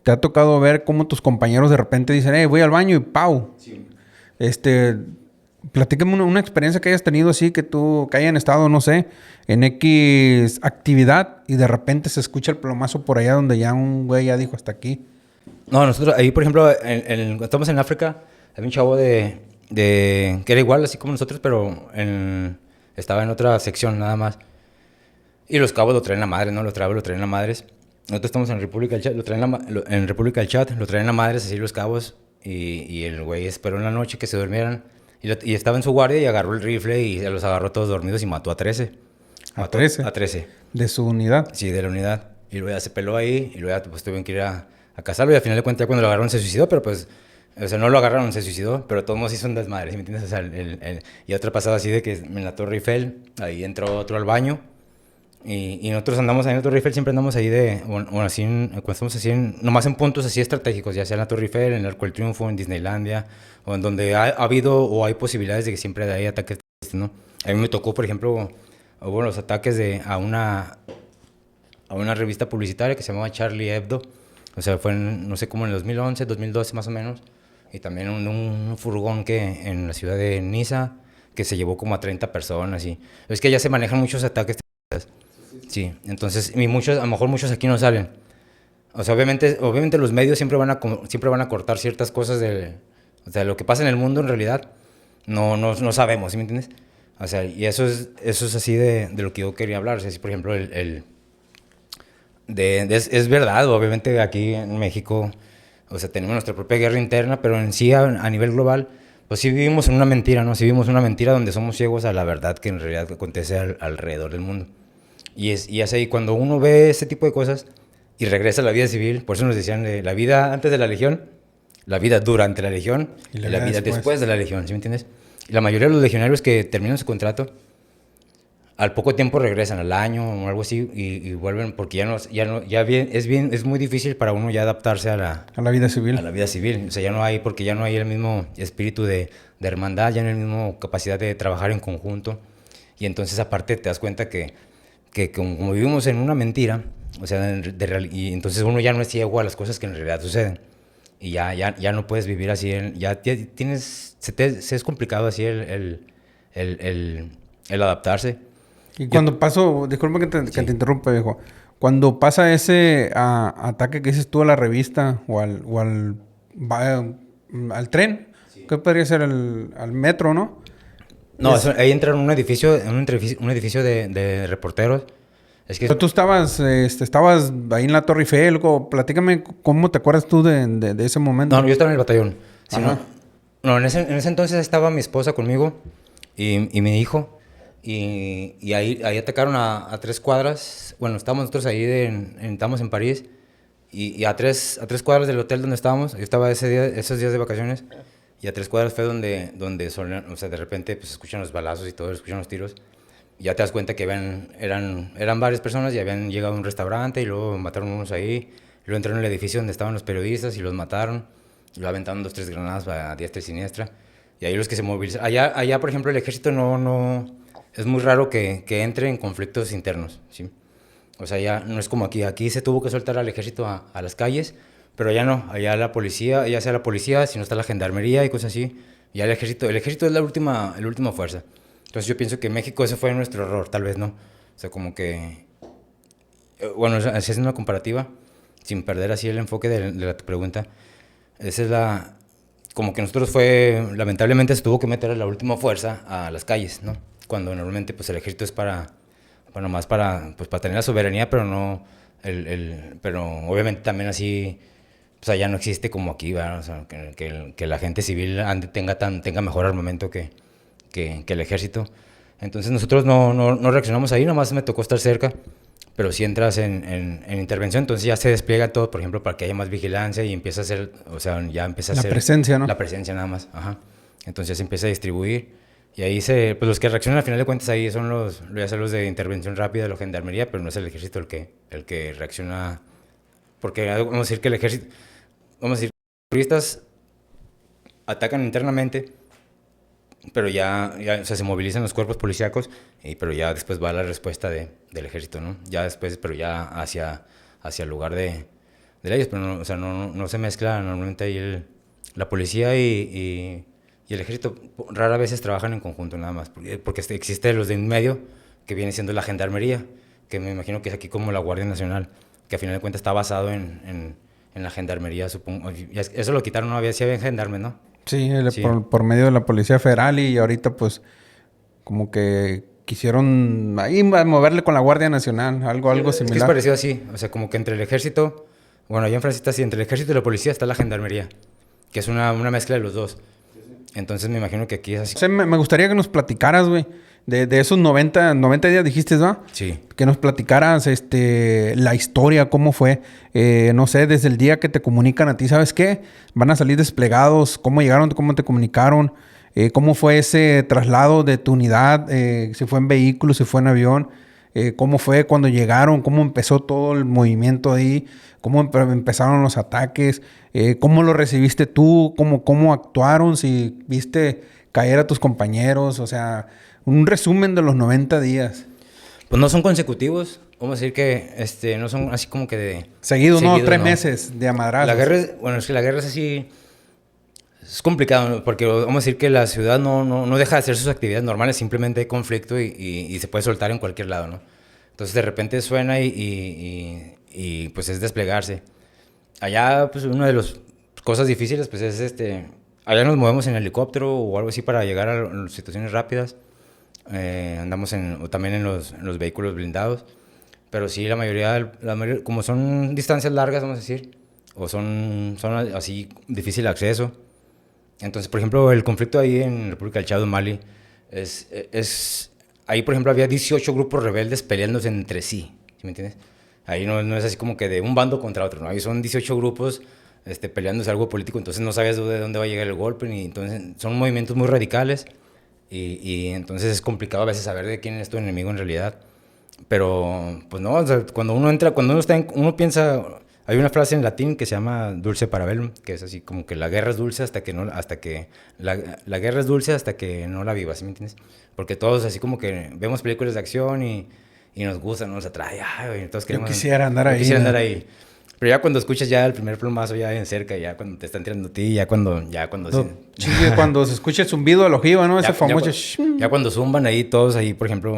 ¿Te ha tocado ver cómo tus compañeros de repente dicen, voy al baño y ¡pau! Sí. Platícame una experiencia que hayas tenido así, que hayan estado, no sé, en X actividad y de repente se escucha el plomazo por allá donde ya un güey ya dijo hasta aquí. No, nosotros ahí, por ejemplo, cuando estamos en África, había un chavo que era igual, así como nosotros, pero estaba en otra sección nada más. Y los cabos lo traen la madre, ¿no? Los cabos lo traen la madres. Nosotros estamos en República del Chat, en República del Chat, lo traen la madres, así los cabos. Y el güey esperó en la noche que se durmieran. Y estaba en su guardia y agarró el rifle y se los agarró todos dormidos y mató a 13. A 13. A 13. De su unidad. Sí, de la unidad. Y luego ya se peló ahí y luego ya pues tuvieron que ir a cazarlo. Y al final de cuentas ya cuando lo agarraron se suicidó, pero pues... O sea, no lo agarraron, se suicidó, pero todos modos hizo un desmadre, ¿sí me entiendes? O sea, y otra pasada así de que en la Torre Eiffel, ahí entró otro al baño. Y nosotros andamos ahí en la Torre Eiffel, siempre andamos ahí bueno, así, cuando estamos así, nomás en puntos así estratégicos, ya sea en la Torre Eiffel, en el Arco del Triunfo, en Disneylandia, o en donde ha habido o hay posibilidades de que siempre hay ataques, ¿no? A mí me tocó, por ejemplo, hubo los ataques a una revista publicitaria que se llamaba Charlie Hebdo, o sea, fue no sé, como en el 2011, 2012 más o menos, y también un furgón que en la ciudad de Niza, que se llevó como a 30 personas, y es que ya se manejan muchos ataques. Sí, entonces, y muchos, a lo mejor muchos aquí no salen. O sea, obviamente los medios siempre van a cortar ciertas cosas o sea, lo que pasa en el mundo en realidad no sabemos, ¿sí me entiendes? O sea, y eso es así de lo que yo quería hablar. O sea, si por ejemplo, es verdad, obviamente aquí en México, o sea, tenemos nuestra propia guerra interna, pero en sí a nivel global, pues sí vivimos en una mentira, ¿no? Sí vivimos en una mentira donde somos ciegos a la verdad que en realidad acontece alrededor del mundo. Y es ahí cuando uno ve ese tipo de cosas y regresa a la vida civil, por eso nos decían de la vida antes de la legión, la vida durante la legión y la vida después de la legión, ¿sí me entiendes? Y la mayoría de los legionarios que terminan su contrato, al poco tiempo regresan, al año o algo así, y vuelven porque es muy difícil para uno ya adaptarse a la vida civil. A la vida civil. O sea, porque ya no hay el mismo espíritu de hermandad, ya no hay la misma capacidad de trabajar en conjunto. Y entonces aparte te das cuenta que como vivimos en una mentira, o sea, y entonces uno ya no es ciego a las cosas que en realidad suceden. Y ya no puedes vivir así, ya tienes, se es complicado así el adaptarse. Y cuando pasó, disculpa que te interrumpa, viejo. Cuando pasa ese ataque que dices tú a la revista o al tren, sí. ¿Qué podría ser? Al metro, ¿no? No, ahí entraron en un edificio de reporteros. Es que pero tú estabas ahí en la Torre Eiffel, platícame cómo te acuerdas tú de ese momento. No, yo estaba en el batallón. Sí, no, en ese entonces estaba mi esposa conmigo y mi hijo. Y ahí atacaron a 3 cuadras. Bueno, estábamos nosotros ahí, estábamos en París. Y a 3 cuadras del hotel donde estábamos, yo estaba esos días de vacaciones. Y a 3 cuadras fue donde o sea, de repente pues escuchan los balazos y todo, escuchan los tiros. Y ya te das cuenta que eran varias personas y habían llegado a un restaurante y luego mataron unos ahí. Y luego entraron al edificio donde estaban los periodistas y los mataron. Y luego aventaron 2, 3 granadas a diestra y siniestra. Y ahí los que se movilizaron. Allá por ejemplo, el ejército no es muy raro que entre en conflictos internos, ¿sí? O sea, ya no es como aquí. Aquí se tuvo que soltar al ejército a las calles, pero allá no. Allá la policía, ya sea la policía, si no está la gendarmería y cosas así. Ya el ejército es la última fuerza. Entonces yo pienso que en México ese fue nuestro error, tal vez no. O sea, como que... Bueno, así es una comparativa, sin perder así el enfoque de la pregunta. Esa es como que nosotros lamentablemente se tuvo que meter a la última fuerza a las calles, ¿no? Cuando normalmente pues el ejército es nomás para tener la soberanía, pero no, pero obviamente también así, pues allá no existe como aquí, ¿verdad? O sea, que la gente civil tenga mejor armamento que el ejército. Entonces nosotros no reaccionamos ahí, nomás me tocó estar cerca, pero si entras en intervención, entonces ya se despliega todo, por ejemplo, para que haya más vigilancia y empieza a hacer, o sea, ya empieza a ser... La presencia, ¿no? La presencia nada más, ajá. Entonces ya se empieza a distribuir y ahí pues los que reaccionan al final de cuentas ahí son los de intervención rápida de la gendarmería, pero no es el ejército el que reacciona, porque vamos a decir que el ejército, vamos a decir, los terroristas atacan internamente, pero ya o sea, se movilizan los cuerpos policíacos, pero ya después va la respuesta del ejército, ¿no? Ya después, pero ya hacia el lugar de de leyes, pero no, o sea, no se mezcla normalmente ahí la policía y el ejército rara vez trabajan en conjunto nada más, porque existe los de en medio, que viene siendo la gendarmería, que me imagino que es aquí como la Guardia Nacional, que a final de cuentas está basado en la gendarmería, supongo. Eso lo quitaron, no había, sí había gendarmes, ¿no? Sí, Sí. por medio de la Policía Federal y ahorita pues como que quisieron ahí moverle con la Guardia Nacional, algo Es que es similar. parecido así, o sea, como que entre el ejército, bueno, allá en Francia está así, entre el ejército y la policía está la gendarmería, que es una mezcla de los dos. Entonces me imagino que aquí es así. O sea, me gustaría que nos platicaras, güey, de esos 90 días dijiste, ¿va? Sí. Que nos platicaras la historia, cómo fue. No sé, desde el día que te comunican a ti, ¿sabes qué? Van a salir desplegados, cómo llegaron, cómo te comunicaron, cómo fue ese traslado de tu unidad, si fue en vehículo, si fue en avión, cómo fue cuando llegaron, cómo empezó todo el movimiento ahí, cómo empezaron los ataques, cómo lo recibiste tú, cómo actuaron, si viste caer a tus compañeros, o sea, un resumen de los 90 días. Pues no son consecutivos, vamos a decir que no son así como que de... Seguido, ¿no? 3 ¿no? meses de amadrazos. La guerra es que la guerra es así... Es complicado, ¿no? Porque vamos a decir que la ciudad no deja de hacer sus actividades normales, simplemente hay conflicto y se puede soltar en cualquier lado, ¿no? Entonces de repente suena y pues es desplegarse. Allá, pues una de las cosas difíciles, pues es allá nos movemos en helicóptero o algo así para llegar a situaciones rápidas. Andamos también en los vehículos blindados. Pero sí, la mayoría, como son distancias largas, vamos a decir, o son así difícil acceso. Entonces, por ejemplo, el conflicto ahí en República del Chad, Mali, ahí, por ejemplo, había 18 grupos rebeldes peleándose entre sí, ¿sí me entiendes? Ahí no es así como que de un bando contra otro, ¿no? Ahí son 18 grupos peleándose algo político, entonces no sabes de dónde va a llegar el golpe, ni entonces son movimientos muy radicales y entonces es complicado a veces saber de quién es tu enemigo en realidad. Pero, pues no, o sea, cuando uno piensa, hay una frase en latín que se llama dulce parabellum, que es así como que la guerra es dulce la guerra es dulce hasta que no la vivas, ¿sí me entiendes? Porque todos así como que vemos películas de acción y nos gusta, nos atrae, todos queremos... Yo quisiera andar ahí. Pero ya cuando escuchas ya el primer plomazo ya en cerca, ya cuando te están tirando a ti, Cuando se escucha el zumbido de la ojiva, ¿no? Ese famoso... Ya cuando zumban ahí todos ahí, por ejemplo,